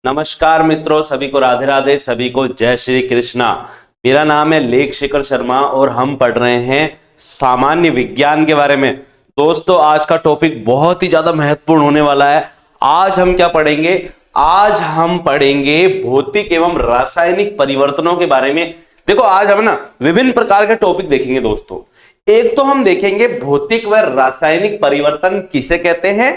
नमस्कार मित्रों, सभी को राधे राधे, सभी को जय श्री कृष्णा। मेरा नाम है लेख शेखर शर्मा और हम पढ़ रहे हैं सामान्य विज्ञान के बारे में। दोस्तों, आज का टॉपिक बहुत ही ज्यादा महत्वपूर्ण होने वाला है। आज हम क्या पढ़ेंगे? आज हम पढ़ेंगे भौतिक एवं रासायनिक परिवर्तनों के बारे में। देखो, आज हम ना विभिन्न प्रकार के टॉपिक देखेंगे दोस्तों। एक तो हम देखेंगे भौतिक व रासायनिक परिवर्तन किसे कहते हैं।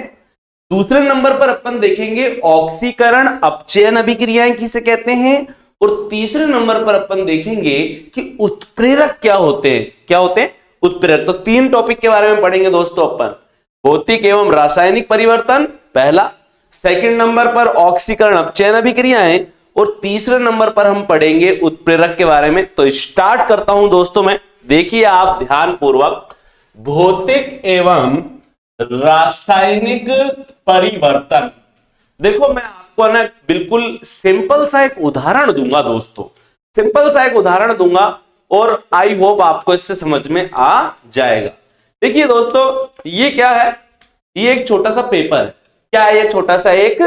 दूसरे नंबर पर अपन देखेंगे ऑक्सीकरण अपचयन अभिक्रियाएं किसे कहते हैं। और तीसरे नंबर पर अपन देखेंगे कि उत्प्रेरक क्या होते हैं। क्या होते हैं? उत्प्रेरक। तो तीन टॉपिक के बारे में पढ़ेंगे दोस्तों अपन। भौतिक एवं रासायनिक परिवर्तन पहला, सेकंड नंबर पर ऑक्सीकरण अपचयन अभिक्रियाएं और तीसरे नंबर पर हम पढ़ेंगे उत्प्रेरक के बारे में। तो स्टार्ट करता हूं दोस्तों मैं। देखिए आप ध्यान पूर्वक, भौतिक एवं रासायनिक परिवर्तन। देखो, मैं आपको ना बिल्कुल सिंपल सा एक उदाहरण दूंगा दोस्तों, सिंपल सा एक उदाहरण दूंगा और आई होप आपको इससे समझ में आ जाएगा। देखिए दोस्तों, ये क्या है? ये एक छोटा सा पेपर है। क्या है? ये छोटा सा एक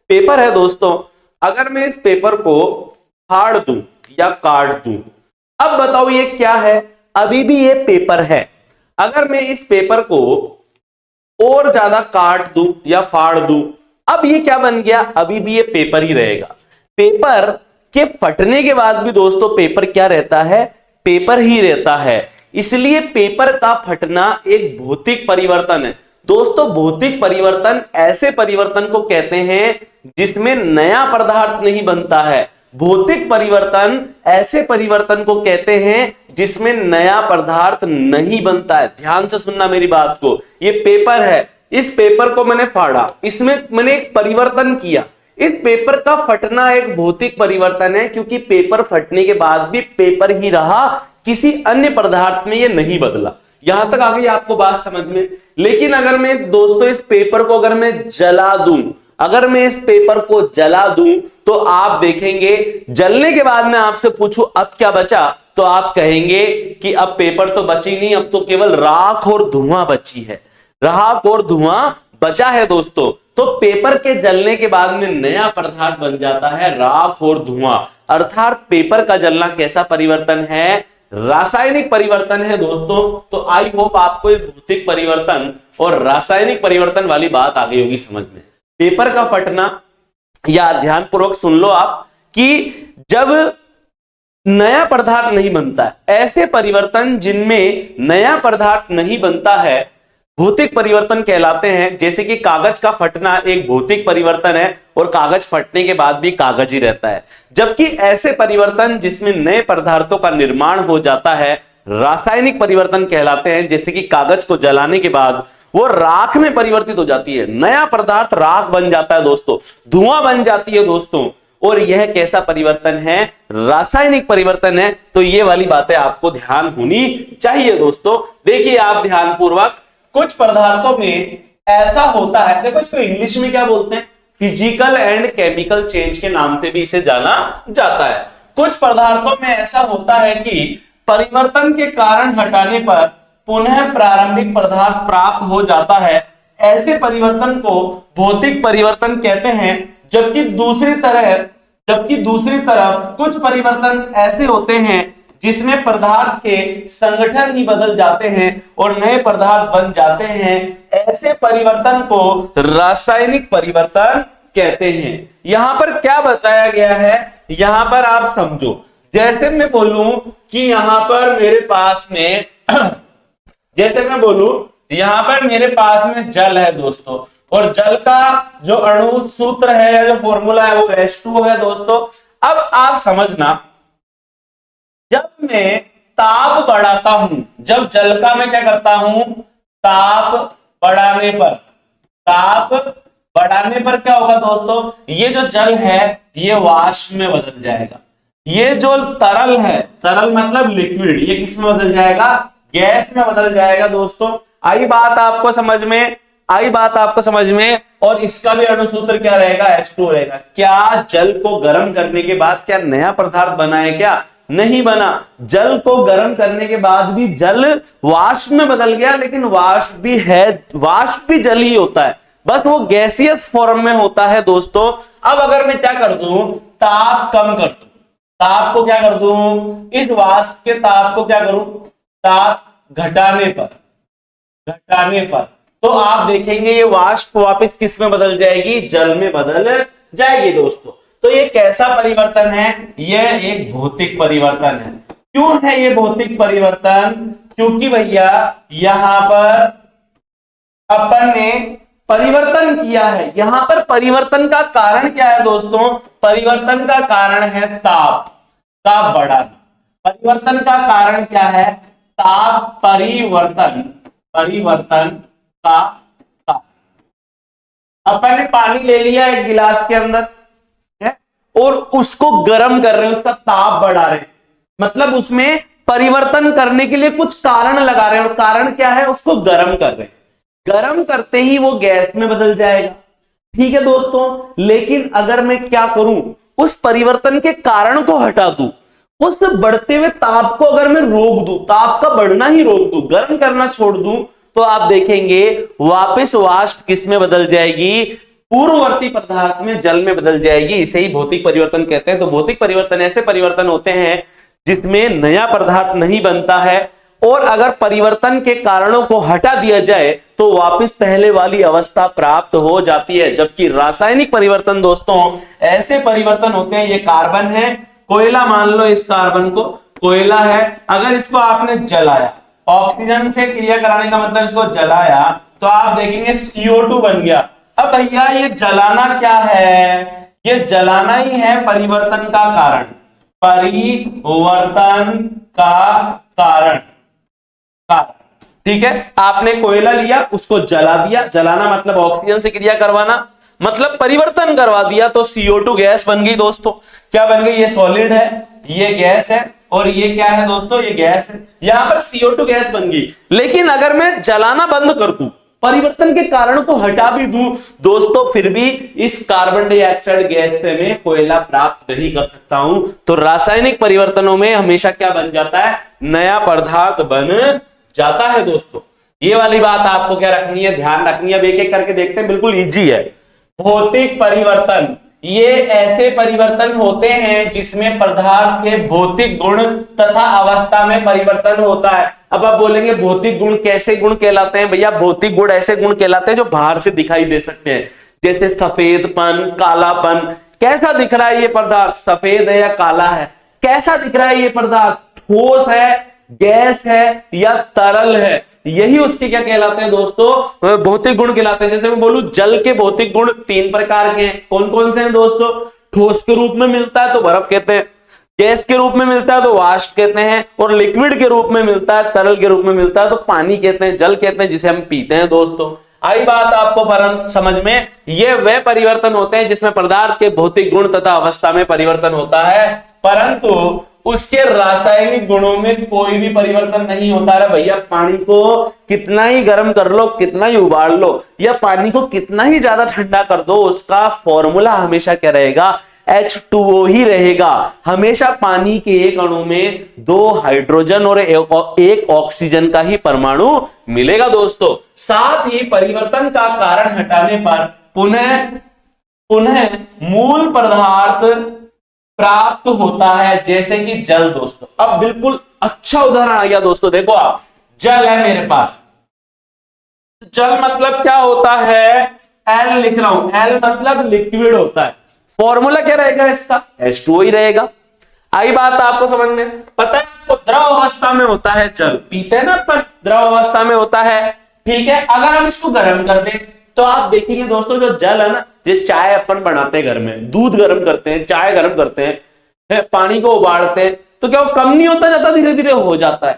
पेपर है दोस्तों। अगर मैं इस पेपर को फाड़ दूं या काट दूं, अब बताओ ये क्या है? अभी भी ये पेपर है। अगर मैं इस पेपर को और ज्यादा काट दूं या फाड़ दूं, अब ये क्या बन गया? अभी भी ये पेपर ही रहेगा। पेपर के फटने के बाद भी दोस्तों पेपर क्या रहता है? पेपर ही रहता है। इसलिए पेपर का फटना एक भौतिक परिवर्तन है दोस्तों। भौतिक परिवर्तन ऐसे परिवर्तन को कहते हैं जिसमें नया पदार्थ नहीं बनता है। भौतिक परिवर्तन ऐसे परिवर्तन को कहते हैं जिसमें नया पदार्थ नहीं बनता है। ध्यान से सुनना मेरी बात को। ये पेपर है, इस पेपर को मैंने फाड़ा, इसमें मैंने एक परिवर्तन किया। इस पेपर का फटना एक भौतिक परिवर्तन है, क्योंकि पेपर फटने के बाद भी पेपर ही रहा, किसी अन्य पदार्थ में ये नहीं बदला। यहां तक आ गई आपको बात समझ में? लेकिन अगर मैं दोस्तों इस पेपर को अगर मैं जला दूं, अगर मैं इस पेपर को जला दूं, तो आप देखेंगे जलने के बाद मैं आपसे पूछूं अब क्या बचा, तो आप कहेंगे कि अब पेपर तो बची नहीं, अब तो केवल राख और धुआं बची है। राख और धुआं बचा है दोस्तों। तो पेपर के जलने के बाद में नया पदार्थ बन जाता है राख और धुआं। अर्थात पेपर का जलना कैसा परिवर्तन है? रासायनिक परिवर्तन है दोस्तों। तो आई होप आपको ये भौतिक परिवर्तन और रासायनिक परिवर्तन वाली बात आ गई होगी समझ में। पेपर का फटना, या ध्यानपूर्वक सुन लो आप, कि जब नया पदार्थ नहीं बनता है, ऐसे परिवर्तन जिनमें नया पदार्थ नहीं बनता है भौतिक परिवर्तन कहलाते हैं। जैसे कि कागज का फटना एक भौतिक परिवर्तन है और कागज फटने के बाद भी कागज ही रहता है। जबकि ऐसे परिवर्तन जिसमें नए पदार्थों का निर्माण हो जाता है रासायनिक परिवर्तन कहलाते हैं। जैसे कि कागज को जलाने के बाद वो राख में परिवर्तित हो जाती है, नया पदार्थ राख बन जाता है दोस्तों, धुआं बन जाती है दोस्तों। और यह कैसा परिवर्तन है? रासायनिक परिवर्तन है। तो ये वाली बातें आपको ध्यान होनी चाहिए दोस्तों। देखिए आप ध्यान पूर्वक, कुछ पदार्थों में ऐसा होता है, देखो इसको इंग्लिश में क्या बोलते हैं? फिजिकल एंड केमिकल चेंज के नाम से भी इसे जाना जाता है। कुछ पदार्थों में ऐसा होता है कि परिवर्तन के कारण हटाने पर पुनः प्रारंभिक पदार्थ प्राप्त हो जाता है। ऐसे परिवर्तन को भौतिक परिवर्तन कहते हैं। जबकि दूसरी तरफ कुछ परिवर्तन ऐसे होते हैं जिसमें पदार्थ के संगठन ही बदल जाते हैं और नए पदार्थ बन जाते हैं। ऐसे परिवर्तन को रासायनिक परिवर्तन कहते हैं। यहां पर क्या बताया गया है, यहां पर आप समझो। जैसे मैं बोलूं कि यहां पर मेरे पास में जैसे मैं बोलूं यहां पर मेरे पास में जल है दोस्तों, और जल का जो अणु सूत्र है या जो फॉर्मूला है वो H2O है दोस्तों। अब आप समझना, जब मैं ताप बढ़ाता हूं, जब जल का मैं क्या करता हूं, ताप बढ़ाने पर क्या होगा दोस्तों? ये जो जल है ये वाष्प में बदल जाएगा। ये जो तरल है, तरल मतलब लिक्विड, ये किस में बदल जाएगा? गैस में बदल जाएगा दोस्तों। आई बात आपको समझ में? और इसका भी अणुसूत्र क्या रहेगा? H2O रहेगा। क्या जल को गर्म करने के बाद क्या नया पदार्थ बना है? क्या नहीं बना। जल को गर्म करने के बाद भी जल वाष्प में बदल गया, लेकिन वाष्प भी है, वाष्प भी जल ही होता है, बस वो गैसियस फॉर्म में होता है दोस्तों। अब अगर मैं क्या कर दूं, ताप कम कर दूं, ताप को क्या कर दूं, इस वाष्प के ताप को क्या करूं, ताप घटाने पर तो आप देखेंगे ये वाष्प वापस किस में बदल जाएगी, जल में बदल जाएगी दोस्तों। तो ये कैसा परिवर्तन है, यह एक भौतिक परिवर्तन है। क्यों है ये भौतिक परिवर्तन, क्योंकि भैया यहां पर अपन ने परिवर्तन किया है। यहां पर परिवर्तन का कारण क्या है दोस्तों, परिवर्तन का कारण है ताप का बढ़ाना। परिवर्तन का कारण क्या है, ताप परिवर्तन का कारण। अपन ने पानी ले लिया एक गिलास के अंदर है और उसको गर्म कर रहे हैं, उसका ताप बढ़ा रहे हैं, मतलब उसमें परिवर्तन करने के लिए कुछ कारण लगा रहे हैं और कारण क्या है, उसको गर्म कर रहे हैं। गर्म करते ही वो गैस में बदल जाएगा, ठीक है दोस्तों। लेकिन अगर मैं क्या करूं, उस परिवर्तन के कारण को हटा दूं, उस बढ़ते हुए ताप को अगर मैं रोक दूं, ताप का बढ़ना ही रोक दूं, गर्म करना छोड़ दूं, तो आप देखेंगे वापस वाष्प किस में बदल जाएगी, पूर्ववर्ती पदार्थ में, जल में बदल जाएगी। इसे ही भौतिक परिवर्तन कहते हैं। तो भौतिक परिवर्तन ऐसे परिवर्तन होते हैं जिसमें नया पदार्थ नहीं बनता है और अगर परिवर्तन के कारणों को हटा दिया जाए तो वापस पहले वाली अवस्था प्राप्त हो जाती है। जबकि रासायनिक परिवर्तन दोस्तों ऐसे परिवर्तन होते हैं, ये कार्बन है, कोयला मान लो, इस कार्बन को कोयला है, अगर इसको आपने जलाया, ऑक्सीजन से क्रिया कराने का मतलब इसको जलाया, तो आप देखेंगे CO2 बन गया। अब भैया ये जलाना क्या है, ये जलाना ही है परिवर्तन का कारण, परिवर्तन का कारण, ठीक है। आपने कोयला लिया, उसको जला दिया, जलाना मतलब ऑक्सीजन से क्रिया करवाना, मतलब परिवर्तन करवा दिया, तो CO2 गैस बन गई दोस्तों। क्या बन गई, ये सॉलिड है, ये गैस है, और ये क्या है दोस्तों, ये गैस है। यहां पर CO2 गैस बन गई। लेकिन अगर मैं जलाना बंद कर दूं, परिवर्तन के कारण को हटा भी दूं दोस्तों, फिर भी इस कार्बन डाइऑक्साइड गैस से मैं कोयला प्राप्त नहीं कर सकता हूं। तो रासायनिक परिवर्तनों में हमेशा क्या बन जाता है, नया पदार्थ बन जाता है दोस्तों। ये वाली बात आपको क्या रखनी है, ध्यान रखनी है। अब एक एक करके देखते हैं, बिल्कुल इजी है। भौतिक परिवर्तन, ये ऐसे परिवर्तन होते हैं जिसमें पदार्थ के भौतिक गुण तथा अवस्था में परिवर्तन होता है। अब आप बोलेंगे भौतिक गुण कैसे गुण कहलाते हैं, भैया भौतिक गुण ऐसे गुण कहलाते हैं जो बाहर से दिखाई दे सकते हैं, जैसे सफेदपन, कालापन। कैसा दिख रहा है ये पदार्थ, सफेद है या काला है, कैसा दिख रहा है ये पदार्थ, ठोस है, गैस है या तरल है, यही उसके क्या कहलाते हैं दोस्तों, भौतिक गुण कहलाते हैं। जैसे मैं बोलूं जल के भौतिक गुण 3 प्रकार के हैं, कौन कौन से हैं दोस्तों, ठोस के रूप में मिलता है तो बर्फ कहते हैं, गैस के रूप में मिलता है तो वाष्प कहते हैं, और लिक्विड के रूप में मिलता है, तरल के रूप में मिलता है तो पानी कहते हैं, जल कहते हैं, जिसे हम पीते हैं दोस्तों। आई बात आपको समझ में, ये वे परिवर्तन होते हैं जिसमें पदार्थ के भौतिक गुण तथा अवस्था में परिवर्तन होता है, परंतु उसके रासायनिक गुणों में कोई भी परिवर्तन नहीं होता है। भैया पानी को कितना ही गर्म कर लो, कितना ही उबाल लो, या पानी को कितना ही ज्यादा ठंडा कर दो, उसका फॉर्मूला हमेशा क्या रहेगा, H2O ही रहेगा। हमेशा पानी के एक अणु में 2 हाइड्रोजन और एक ऑक्सीजन का ही परमाणु मिलेगा दोस्तों। साथ ही परिवर्तन का कारण हटाने पर पुनः मूल पदार्थ प्राप्त होता है, जैसे कि जल दोस्तों। अब बिल्कुल अच्छा उदाहरण आ गया दोस्तों, देखो आप, जल है मेरे पास, जल मतलब क्या होता है, L लिख रहा हूं, L मतलब लिक्विड होता है, फॉर्मूला क्या रहेगा इसका, H2O ही रहेगा। आई बात आपको समझ में, पता है आपको, द्रव अवस्था में होता है जल, पीते हैं ना अपन, द्रव अवस्था में होता है, ठीक है। अगर हम इसको गर्म कर दें तो आप देखेंगे दोस्तों, जो जल है ना, ये चाय अपन बनाते हैं घर में, दूध गर्म करते हैं, चाय गर्म करते हैं, पानी को उबालते हैं, तो क्या वो कम नहीं होता जाता, धीरे धीरे हो जाता है।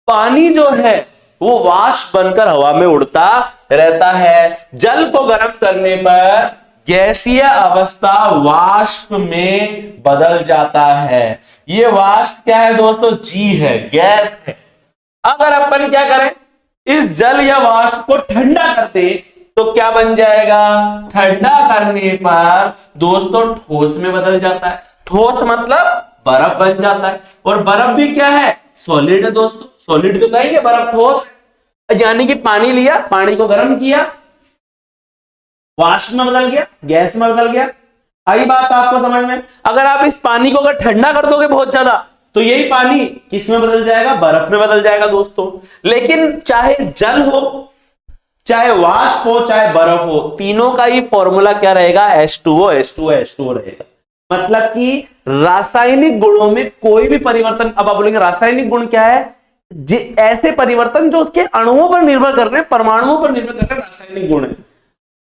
पानी जो है वो वाष्प बनकर हवा में उड़ता रहता है। जल को गर्म करने पर गैसीय अवस्था वाष्प में बदल जाता है। ये वाष्प क्या है दोस्तों, G है, गैस है। अगर अपन क्या करें, इस जल या वाष्प को ठंडा कर दे तो क्या बन जाएगा, ठंडा करने पर दोस्तों ठोस में बदल जाता है। ठोस मतलब बर्फ बन जाता है, और बर्फ भी क्या है, सॉलिड है दोस्तों। सॉलिड तो कहेंगे, बर्फ ठोस, यानी कि पानी लिया, पानी को गर्म किया, वाष्प में बदल गया, गैस में बदल गया, आई बात आपको समझ में? अगर आप इस पानी को अगर ठंडा कर दोगे बहुत ज्यादा तो यही पानी किस में बदल जाएगा? बर्फ में बदल जाएगा दोस्तों। लेकिन चाहे जल हो, चाहे वाष्प हो, चाहे बर्फ हो, तीनों का ही फॉर्मूला क्या रहेगा? H2O H2O H2O रहेगा। मतलब कि रासायनिक गुणों में कोई भी परिवर्तन, अब आप बोलेंगे रासायनिक गुण क्या है? ऐसे परिवर्तन जो उसके अणुओं पर निर्भर कर रहे हैं, परमाणुओं पर निर्भर कर रहे हैं, रासायनिक गुण है।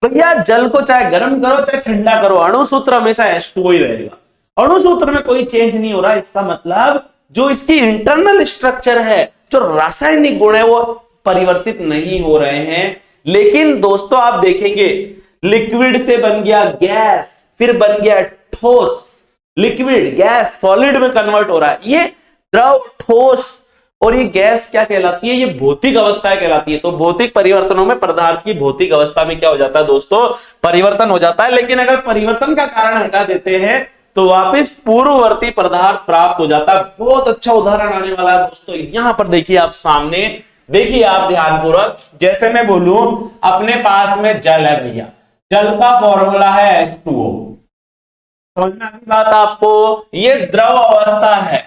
भैया जल को चाहे गर्म करो चाहे ठंडा करो, अणु सूत्र हमेशा H2O ही रहेगा। अणु सूत्र में कोई चेंज नहीं हो रहा। इसका मतलब जो इसकी इंटरनल स्ट्रक्चर है, जो रासायनिक गुण है, वो परिवर्तित नहीं हो रहे हैं। लेकिन दोस्तों आप देखेंगे लिक्विड से बन गया गैस, फिर बन गया ठोस, लिक्विड गैस सॉलिड में कन्वर्ट हो रहा है। ये द्रव, ठोस और ये गैस क्या कहलाती है? ये भौतिक अवस्था कहलाती है। तो भौतिक परिवर्तनों में पदार्थ की भौतिक अवस्था में क्या हो जाता है दोस्तों? परिवर्तन हो जाता है। लेकिन अगर परिवर्तन का कारण हटा देते हैं तो वापस पूर्ववर्ती पदार्थ प्राप्त हो जाता है। बहुत अच्छा उदाहरण आने वाला है दोस्तों। यहां पर देखिए आप सामने, देखिए आप ध्यानपूर्वक। जैसे मैं बोलूं अपने पास में जल है भैया, जल का फॉर्मूला है H2O। समझ में आती बात आपको? ये द्रव अवस्था है।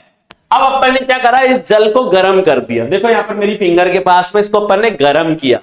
अब अपन ने क्या करा? इस जल को गर्म कर दिया। देखो यहां पर मेरी फिंगर के पास में, इसको अपन ने गर्म किया।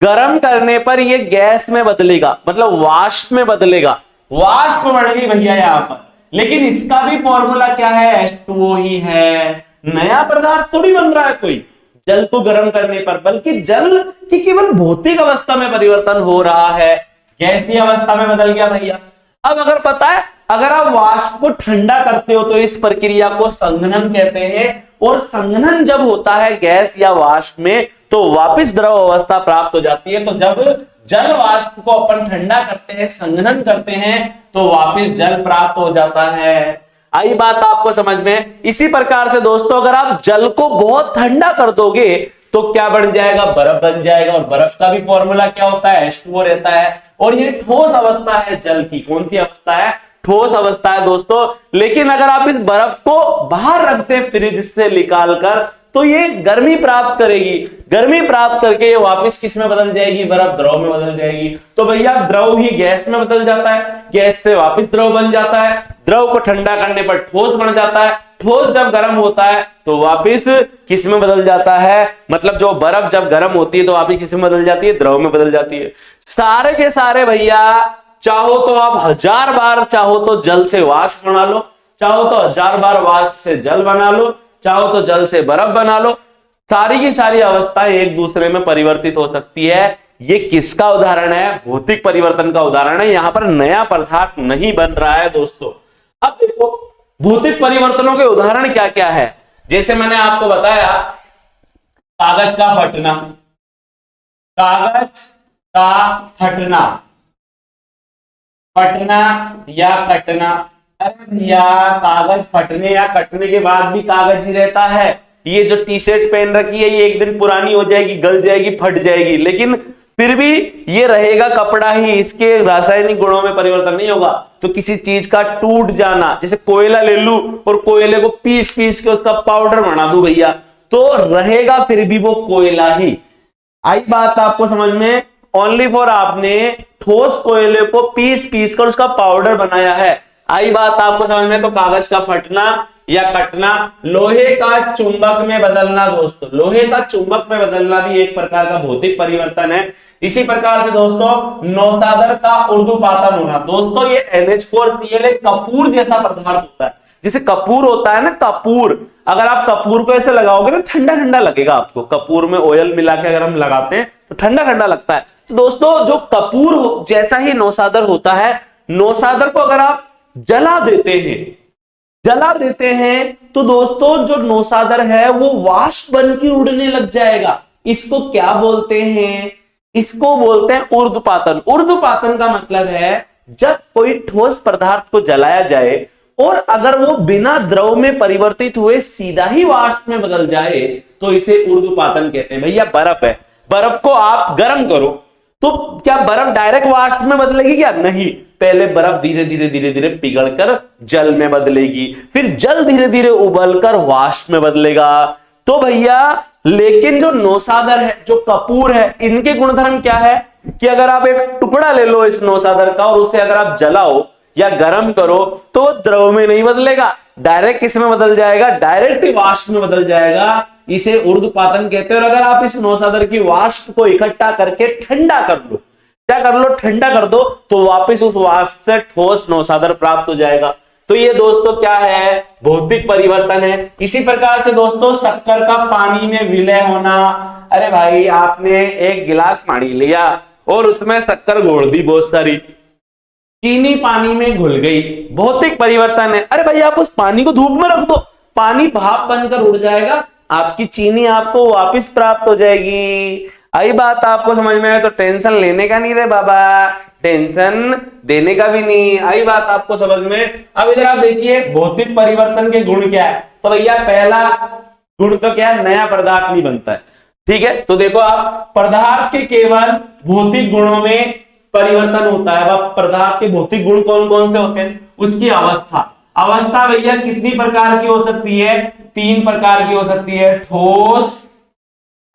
गर्म करने पर ये गैस में बदलेगा, मतलब वाष्प में बदलेगा। वाष्प बढ़ गई भैया यहां पर। लेकिन इसका भी फॉर्मूला क्या है? H2O ही है। नया पदार्थ थोड़ी बन रहा है कोई जल को गर्म करने पर, बल्कि जल की केवल भौतिक अवस्था में परिवर्तन हो रहा है, गैसीय अवस्था में बदल गया भैया। अब अगर पता है, अगर आप वाष्प को ठंडा करते हो तो इस प्रक्रिया को संघनन कहते हैं। और संघनन जब होता है गैस या वाष्प में तो वापस द्रव अवस्था प्राप्त हो जाती है। तो जब जल वाष्प को अपन ठंडा करते हैं, संघनन करते हैं, तो वापस जल प्राप्त हो जाता है। आई बात आपको समझ में? इसी प्रकार से दोस्तों अगर आप जल को बहुत ठंडा कर दोगे तो क्या बन जाएगा? बर्फ बन जाएगा। और बर्फ का भी फॉर्मूला क्या होता है? H2O रहता है। और ये ठोस अवस्था है जल की। कौन सी अवस्था है? ठोस अवस्था है दोस्तों। लेकिन अगर आप इस बर्फ को बाहर रखते हैं फ्रिज से निकाल कर तो ये गर्मी प्राप्त करेगी। गर्मी प्राप्त करके ये वापस किस में बदल जाएगी? बर्फ द्रव में बदल जाएगी। तो भैया द्रव ही गैस में बदल जाता है, गैस से वापस द्रव बन जाता है। द्रव को ठंडा करने पर ठोस बन जाता है। ठोस जब गर्म होता है तो वापस किस में बदल जाता है? मतलब जो बर्फ जब गर्म होती है तो वापस किस में बदल जाती है? द्रव में बदल जाती है। सारे के सारे भैया, चाहो तो आप 1000 बार चाहो तो जल से वाष्प बना लो, चाहो तो 1000 बार वाष्प से जल बना लो, चाहो तो जल से बर्फ बना लो। सारी की सारी अवस्थाएं एक दूसरे में परिवर्तित हो सकती है। ये किसका उदाहरण है? भौतिक परिवर्तन का उदाहरण है। यहां पर नया पदार्थ नहीं बन रहा है दोस्तों। अब देखो भौतिक परिवर्तनों के उदाहरण क्या क्या है। जैसे मैंने आपको बताया कागज का फटना, कागज का फटना, फटना या कटना। अरे भैया कागज फटने या कटने के बाद भी कागज ही रहता है। ये जो टी शर्ट पहन रखी है ये एक दिन पुरानी हो जाएगी, गल जाएगी, फट जाएगी, लेकिन फिर भी ये रहेगा कपड़ा ही। इसके रासायनिक गुणों में परिवर्तन नहीं होगा। तो किसी चीज का टूट जाना, जैसे कोयला ले लूं और कोयले को पीस पीस के उसका पाउडर बना दूं भैया, तो रहेगा फिर भी वो कोयला ही। आई बात आपको समझ में? ओनली फॉर आपने ठोस कोयले को पीस पीस कर उसका पाउडर बनाया है। आई बात आपको समझ में? तो कागज का फटना या कटना। लोहे का चुंबक में बदलना दोस्तों, लोहे का चुंबक में बदलना भी एक प्रकार का भौतिक परिवर्तन है। इसी प्रकार से दोस्तों नौसादर का ऊर्ध्वपातन होना। दोस्तों ये NH4Cl एक कपूर जैसा पदार्थ होता है। जैसे कपूर होता है ना, कपूर, अगर आप कपूर को ऐसे लगाओगे ना ठंडा ठंडा लगेगा आपको। कपूर में ऑयल मिला के अगर हम लगाते हैं तो ठंडा ठंडा लगता है। तो दोस्तों जो कपूर जैसा ही नौसादर होता है, नौसादर को अगर आप जला देते हैं तो दोस्तों जो नौसादर है वो वाष्प बन के उड़ने लग जाएगा। इसको क्या बोलते हैं? इसको बोलते हैं ऊर्ध्वपातन। ऊर्ध्वपातन का मतलब है जब कोई ठोस पदार्थ को जलाया जाए और अगर वो बिना द्रव में परिवर्तित हुए सीधा ही वाष्प में बदल जाए तो इसे ऊर्ध्वपातन कहते हैं। भैया बर्फ है, बर्फ को आप गर्म करो तो क्या बर्फ डायरेक्ट वाष्प में बदलेगी? क्या नहीं, पहले बर्फ धीरे धीरे धीरे धीरे पिघलकर जल में बदलेगी, फिर जल धीरे धीरे उबलकर वाष्प में बदलेगा। तो भैया लेकिन जो नौसादर है, जो कपूर है, इनके गुणधर्म क्या है कि अगर आप एक टुकड़ा ले लो इस नौसादर का और उसे अगर आप जलाओ या गर्म करो तो द्रव में नहीं बदलेगा, डायरेक्ट किस में बदल जाएगा, डायरेक्ट वाष्प में बदल जाएगा। इसे ऊर्ध्वपातन कहते हैं। और अगर आप इस नौसादर की वाष्प को इकट्ठा करके ठंडा कर लो, क्या कर लो, ठंडा कर दो, तो वापस उस वाष्प से ठोस नौसादर प्राप्त हो जाएगा। तो ये दोस्तों क्या है, भौतिक परिवर्तन है। इसी प्रकार से दोस्तों शक्कर का पानी में विलय होना। अरे भाई आपने एक गिलास पानी लिया और उसमें शक्कर घोल दी बहुत सारी, चीनी पानी में घुल गई, भौतिक परिवर्तन है। अरे भाई आप उस पानी को धूप में रख दो, पानी भाप बनकर उड़ जाएगा, आपकी चीनी आपको वापस प्राप्त हो जाएगी। आई बात आपको समझ में आए तो टेंशन लेने का नहीं रे बाबा, टेंशन देने का भी नहीं। आई बात आपको समझ में। अब इधर आप देखिए भौतिक परिवर्तन के गुण क्या है। तो भैया पहला गुण तो क्या है, नया पदार्थ नहीं बनता है। ठीक है, तो देखो आप पदार्थ के केवल भौतिक गुणों में परिवर्तन होता है। अब पदार्थ के भौतिक गुण कौन कौन से होते हैं, उसकी अवस्था। अवस्था भैया कितनी प्रकार की हो सकती है, 3 प्रकार की हो सकती है, ठोस,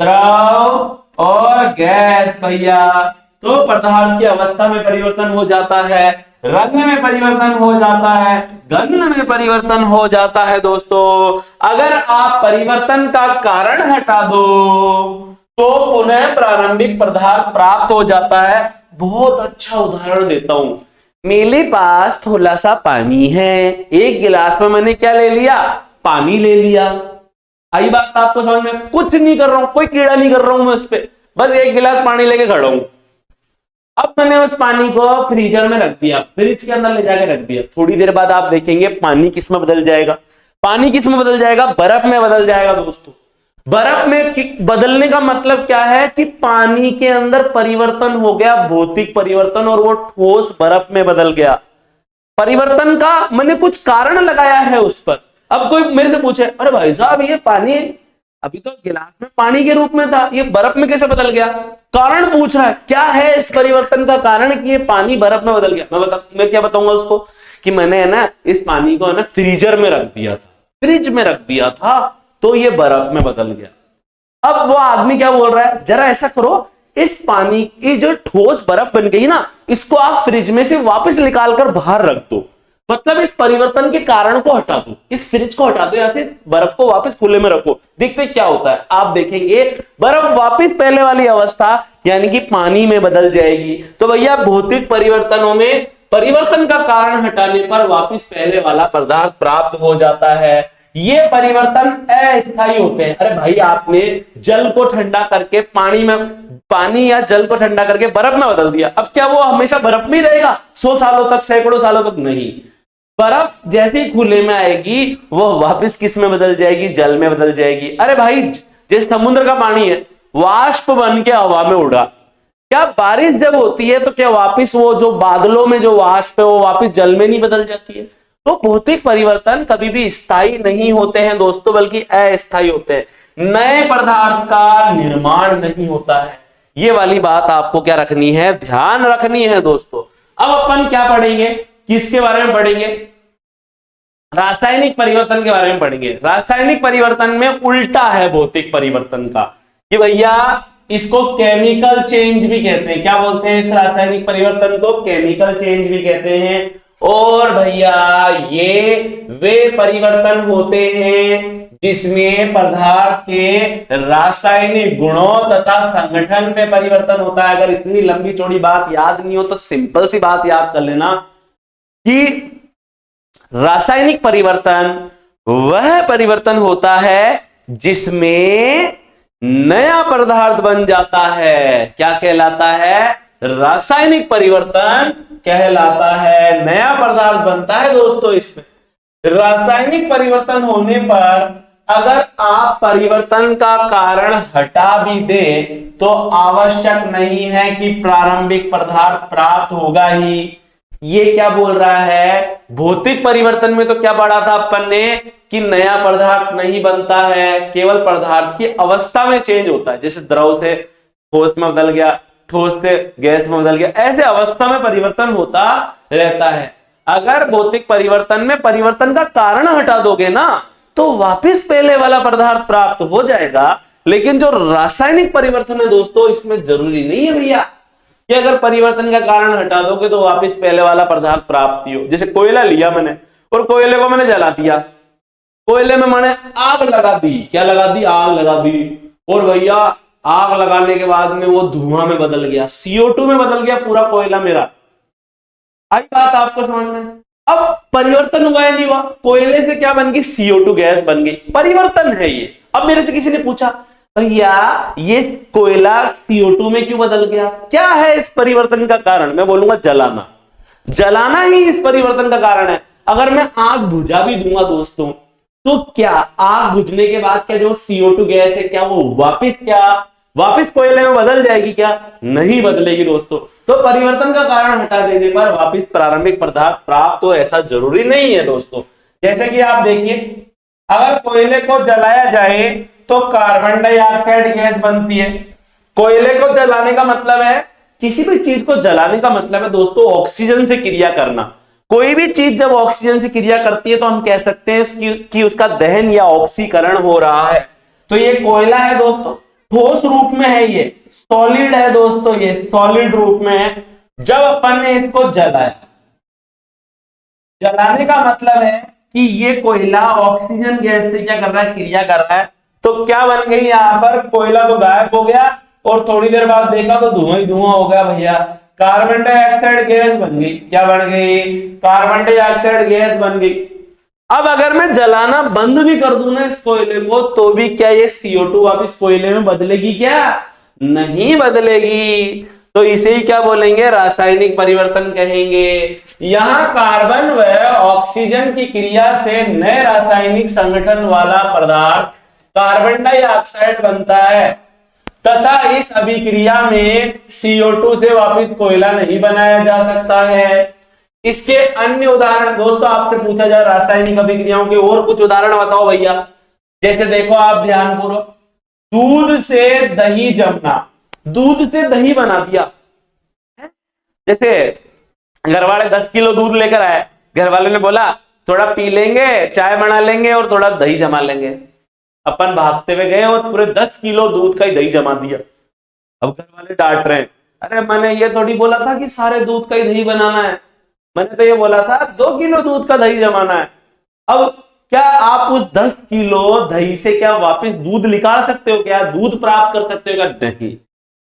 द्रव और गैस। भैया तो पदार्थ की अवस्था में परिवर्तन हो जाता है, रंग में परिवर्तन हो जाता है, गंध में परिवर्तन हो जाता है। दोस्तों अगर आप परिवर्तन का कारण हटा दो तो पुनः प्रारंभिक पदार्थ प्राप्त हो जाता है। बहुत अच्छा उदाहरण देता हूं, मेरे पास थोड़ा सा पानी है, एक गिलास में मैंने क्या ले लिया, पानी ले लिया। आई बात आपको समझ में, कुछ नहीं कर रहा हूं, कोई कीड़ा नहीं कर रहा हूं मैं उस पे, बस एक गिलास पानी लेके खड़ा हूं। अब मैंने उस पानी को फ्रीजर में रख दिया, फ्रिज के अंदर ले जाके रख दिया। थोड़ी देर बाद आप देखेंगे पानी किस में बदल जाएगा, पानी किस में बदल जाएगा, बर्फ में बदल जाएगा। दोस्तों बर्फ में बदलने का मतलब क्या है कि पानी के अंदर परिवर्तन हो गया, भौतिक परिवर्तन, और वो ठोस बर्फ में बदल गया। परिवर्तन का मैंने कुछ कारण लगाया है उस पर। अब कोई मेरे से पूछे, अरे भाई साहब ये पानी अभी तो गिलास में पानी के रूप में था, ये बर्फ में कैसे बदल गया, कारण पूछ रहा है। क्या है इस परिवर्तन का कारण कि ये पानी बर्फ में बदल गया। मैं क्या बताऊंगा उसको कि मैंने है ना इस पानी को है ना फ्रीजर में रख दिया था, फ्रिज में रख दिया था, तो ये बर्फ में बदल गया। अब वो आदमी क्या बोल रहा है, जरा ऐसा करो, इस पानी की जो ठोस बर्फ बन गई ना, इसको आप फ्रिज में से वापस निकालकर बाहर रख दो, मतलब इस परिवर्तन के कारण को हटा दो, इस फ्रिज को हटा दो, या फिर बर्फ को वापस खुले में रखो। देखते क्या होता है, आप देखेंगे बर्फ वापस पहले वाली अवस्था यानी कि पानी में बदल जाएगी। तो भैया भौतिक परिवर्तनों में परिवर्तन का कारण हटाने पर वापस पहले वाला पदार्थ प्राप्त हो जाता है। ये परिवर्तन अस्थायी होते हैं। अरे भाई आपने जल को ठंडा करके पानी या जल को ठंडा करके बर्फ में बदल दिया, अब क्या वो हमेशा बर्फ में रहेगा 100 सालों तक, सैकड़ों सालों तक? नहीं, बर्फ जैसे ही खुले में आएगी वो वापस किस में बदल जाएगी, जल में बदल जाएगी। अरे भाई जिस समुद्र का पानी है वाष्प बन के हवा में उड़ा, क्या बारिश जब होती है तो क्या वापस वो जो बादलों में जो वाष्प है वो वापस जल में नहीं बदल जाती है? तो भौतिक परिवर्तन कभी भी स्थायी नहीं होते हैं दोस्तों, बल्कि अस्थायी होते हैं। नए पदार्थ का निर्माण नहीं होता है। ये वाली बात आपको क्या रखनी है, ध्यान रखनी है दोस्तों। अब अपन क्या पढ़ेंगे, किसके बारे में पढ़ेंगे, रासायनिक परिवर्तन के बारे में पढ़ेंगे। रासायनिक परिवर्तन में उल्टा है भौतिक परिवर्तन का कि भैया इसको केमिकल चेंज भी कहते हैं। क्या बोलते हैं इस रासायनिक परिवर्तन को, केमिकल चेंज भी कहते हैं। और भैया ये वे परिवर्तन होते हैं जिसमें पदार्थ के रासायनिक गुणों तथा संगठन में परिवर्तन होता है। अगर इतनी लंबी चौड़ी बात याद नहीं हो तो सिंपल सी बात याद कर लेना कि रासायनिक परिवर्तन वह परिवर्तन होता है जिसमें नया पदार्थ बन जाता है। क्या कहलाता है, रासायनिक परिवर्तन कहलाता है, नया पदार्थ बनता है दोस्तों। इसमें रासायनिक परिवर्तन होने पर अगर आप परिवर्तन का कारण हटा भी दें तो आवश्यक नहीं है कि प्रारंभिक पदार्थ प्राप्त होगा ही। ये क्या बोल रहा है, भौतिक परिवर्तन में तो क्या पढ़ा था अपन ने कि नया पदार्थ नहीं बनता है, केवल पदार्थ की अवस्था में चेंज होता है। जैसे द्रव से ठोस में बदल गया, ठोस से गैस में बदल गया, ऐसे अवस्था में परिवर्तन होता रहता है। अगर भौतिक परिवर्तन में परिवर्तन का कारण हटा दोगे ना तो वापस पहले वाला पदार्थ प्राप्त हो जाएगा। लेकिन जो रासायनिक परिवर्तन है दोस्तों इसमें जरूरी नहीं है भैया, कि अगर परिवर्तन का कारण हटा दोगे तो वापस पहले वाला पदार्थ प्राप्ति हो। जैसे कोयला लिया मैंने और कोयले को मैंने जला दिया, कोयले में मैंने आग लगा दी, क्या लगा दी, आग लगा दी, और भैया आग लगाने के बाद में वो धुआं में बदल गया, CO2 में बदल गया पूरा कोयला मेरा। आई बात आपको समझ में? अब परिवर्तन हुआ या नहीं हुआ? कोयले से क्या बन गई, CO2 गैस बन गई, परिवर्तन है ये। अब मेरे से किसी ने पूछा भैया ये कोयला CO2 में क्यों बदल गया, क्या है इस परिवर्तन का कारण? मैं बोलूंगा जलाना, जलाना ही इस परिवर्तन का कारण है। अगर मैं आग बुझा भी दूंगा दोस्तों, तो क्या आग बुझने के बाद क्या जो CO2 गैस है क्या वो वापस कोयले में बदल जाएगी? क्या नहीं बदलेगी दोस्तों। तो परिवर्तन का कारण हटा देने पर वापस प्रारंभिक पदार्थ प्राप्त हो ऐसा जरूरी नहीं है दोस्तों। जैसे कि आप देखिए, अगर कोयले को जलाया जाए तो कार्बन डाइऑक्साइड गैस बनती है। कोयले को जलाने का मतलब है, किसी भी चीज को जलाने का मतलब है दोस्तों ऑक्सीजन से क्रिया करना। कोई भी चीज जब ऑक्सीजन से क्रिया करती है तो हम कह सकते हैं कि उसका दहन या ऑक्सीकरण हो रहा है। तो ये कोयला है दोस्तों, ठोस रूप में है, ये सॉलिड है दोस्तों, ये सॉलिड रूप में है। जब अपन ने इसको जलाया, जलाने का मतलब है कि ये कोयला ऑक्सीजन गैस से क्या कर रहा है, क्रिया कर रहा है। तो क्या बन गई यहां पर, कोयला तो गायब हो गया और थोड़ी देर बाद देखा तो धुआं ही धुआं हो गया भैया, कार्बन डाइऑक्साइड गैस बन गई। क्या बन गई, कार्बन डाइऑक्साइड गैस बन गई। अब अगर मैं जलाना बंद भी कर दूं ना इस कोयले को, तो भी क्या ये CO2 वापस कोयले में बदलेगी? क्या नहीं बदलेगी। तो इसे ही क्या बोलेंगे, रासायनिक परिवर्तन कहेंगे। यहां कार्बन व ऑक्सीजन की क्रिया से नए रासायनिक संगठन वाला पदार्थ कार्बन डाइऑक्साइड बनता है तथा इस अभिक्रिया में CO2 से वापस कोयला नहीं बनाया जा सकता है। इसके अन्य उदाहरण दोस्तों आपसे पूछा जाए रासायनिक अभिक्रियाओं के और कुछ उदाहरण बताओ भैया। जैसे देखो आप ध्यानपूर्वक, दूध से दही जमना, दूध से दही बना दिया। जैसे घर वाले 10 किलो दूध लेकर आए, घर वाले ने बोला थोड़ा पी लेंगे, चाय बना लेंगे और थोड़ा दही जमा लेंगे। अपन भागते हुए गए और पूरे 10 किलो दूध का ही दही जमा दिया। अब घर वाले डांट रहे हैं, अरे मैंने ये थोड़ी बोला था कि सारे दूध का ही दही बनाना है, मैंने तो ये बोला था 2 किलो दूध का दही जमाना है। अब क्या आप उस 10 किलो दही से क्या वापस दूध निकाल सकते हो? क्या दूध प्राप्त कर सकते हो? क्या नहीं।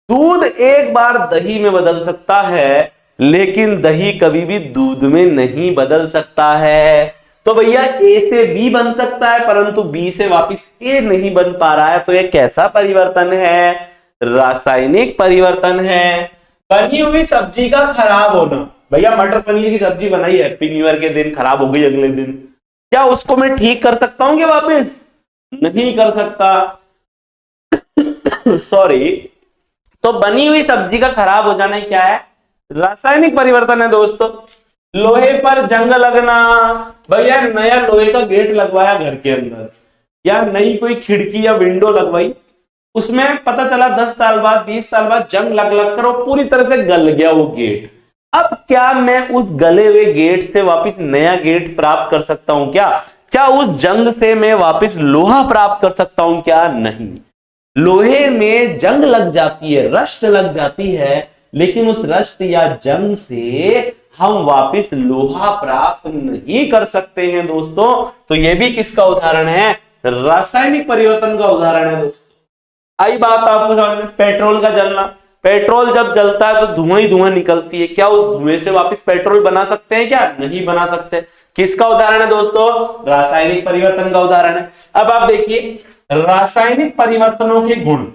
दूध एक बार दही में बदल सकता है, लेकिन दही कभी भी दूध में नहीं बदल सकता है। तो भैया A से B बन सकता है, परंतु B से वापस A नहीं बन पा रहा है। तो ये कैसा परिवर्तन है? रासायनिक परिवर्तन है। बनी हुई सब्जी का खराब होना, भैया मटर पनीर की सब्जी बनाई है, हैप्पी न्यू ईयर के दिन खराब हो गई अगले दिन, क्या उसको मैं ठीक कर सकता हूं? क्या वापस नहीं कर सकता। सॉरी। तो बनी हुई सब्जी का खराब हो जाना क्या है? रासायनिक परिवर्तन है दोस्तों। लोहे पर जंग लगना, भैया नया लोहे का गेट लगवाया घर के अंदर, या नई कोई खिड़की या विंडो लगवाई, उसमें पता चला 10 साल बाद 20 साल बाद जंग लग लग कर वो पूरी तरह से गल गया वो गेट। अब क्या मैं उस गले हुए गेट से वापस नया गेट प्राप्त कर सकता हूं? क्या उस जंग से मैं वापस लोहा प्राप्त कर सकता हूं? क्या नहीं। लोहे में जंग लग जाती है, रस्ट लग जाती है, लेकिन उस रस्ट या जंग से हम वापस लोहा प्राप्त नहीं कर सकते हैं दोस्तों। तो यह भी किसका उदाहरण है? रासायनिक परिवर्तन का उदाहरण है दोस्तों। आई बात आपको समझ में? पेट्रोल का जलना, पेट्रोल जब जलता है तो धुआं ही धुआं निकलती है, क्या उस धुएं से वापस पेट्रोल बना सकते हैं? क्या नहीं बना सकते। किसका उदाहरण है दोस्तों? रासायनिक परिवर्तन का उदाहरण है। अब आप देखिए रासायनिक परिवर्तनों के गुण।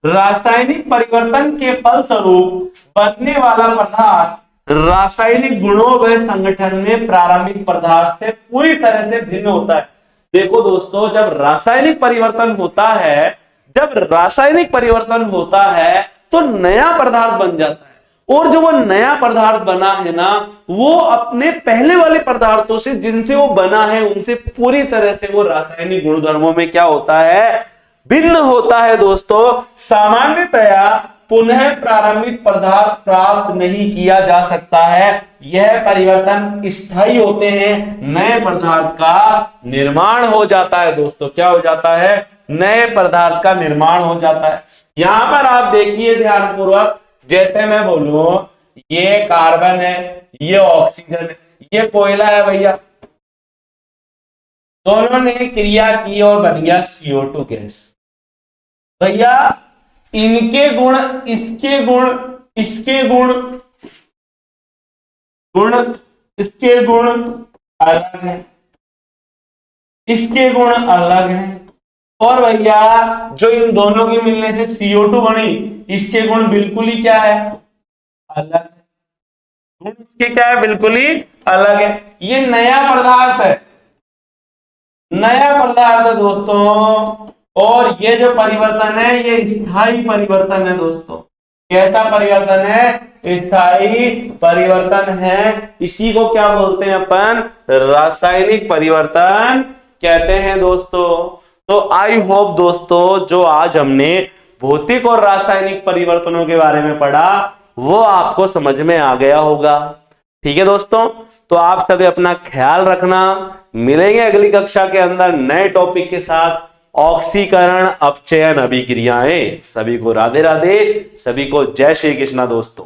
रासायनिक परिवर्तन के फलस्वरूप बनने वाला पदार्थ रासायनिक गुणों व संगठन में प्रारंभिक पदार्थ से पूरी तरह से भिन्न होता है। देखो दोस्तों, जब रासायनिक परिवर्तन होता है तो नया पदार्थ बन जाता है, और जो वो नया पदार्थ बना है ना, वो अपने पहले वाले पदार्थों से जिनसे वो बना है उनसे पूरी तरह से वो रासायनिक गुणधर्मों में क्या होता है? भिन्न होता है दोस्तों। सामान्यतया पुनः प्रारंभिक पदार्थ प्राप्त नहीं किया जा सकता है। यह परिवर्तन स्थायी होते हैं, नए पदार्थ का निर्माण हो जाता है दोस्तों। क्या हो जाता है? नए पदार्थ का निर्माण हो जाता है। यहां पर आप देखिए ध्यानपूर्वक जैसे मैं बोलूं ये कार्बन है, ये ऑक्सीजन है, ये कोयला है भैया, दोनों ने क्रिया की और बन गया CO2 गैस। भैया इनके गुण, इसके गुण, इसके गुण, इसके गुण अलग है, इसके गुण अलग हैं। और भैया जो इन दोनों के मिलने से CO2 बनी, इसके गुण बिल्कुल ही क्या है, अलग है। गुण इसके क्या है, बिल्कुल ही अलग है। ये नया पदार्थ है, नया पदार्थ है दोस्तों। और ये जो परिवर्तन है ये स्थायी परिवर्तन है दोस्तों। कैसा परिवर्तन है, स्थायी परिवर्तन है। इसी को क्या बोलते हैं अपन, रासायनिक परिवर्तन कहते हैं दोस्तों। तो आई होप दोस्तों जो आज हमने भौतिक और रासायनिक परिवर्तनों के बारे में पढ़ा वो आपको समझ में आ गया होगा। ठीक है दोस्तों, तो आप सभी अपना ख्याल रखना। मिलेंगे अगली कक्षा के अंदर नए टॉपिक के साथ। ऑक्सीकरण, अपचयन, अभिक्रियाएं। सभी को राधे राधे, सभी को जय श्री कृष्णा दोस्तों।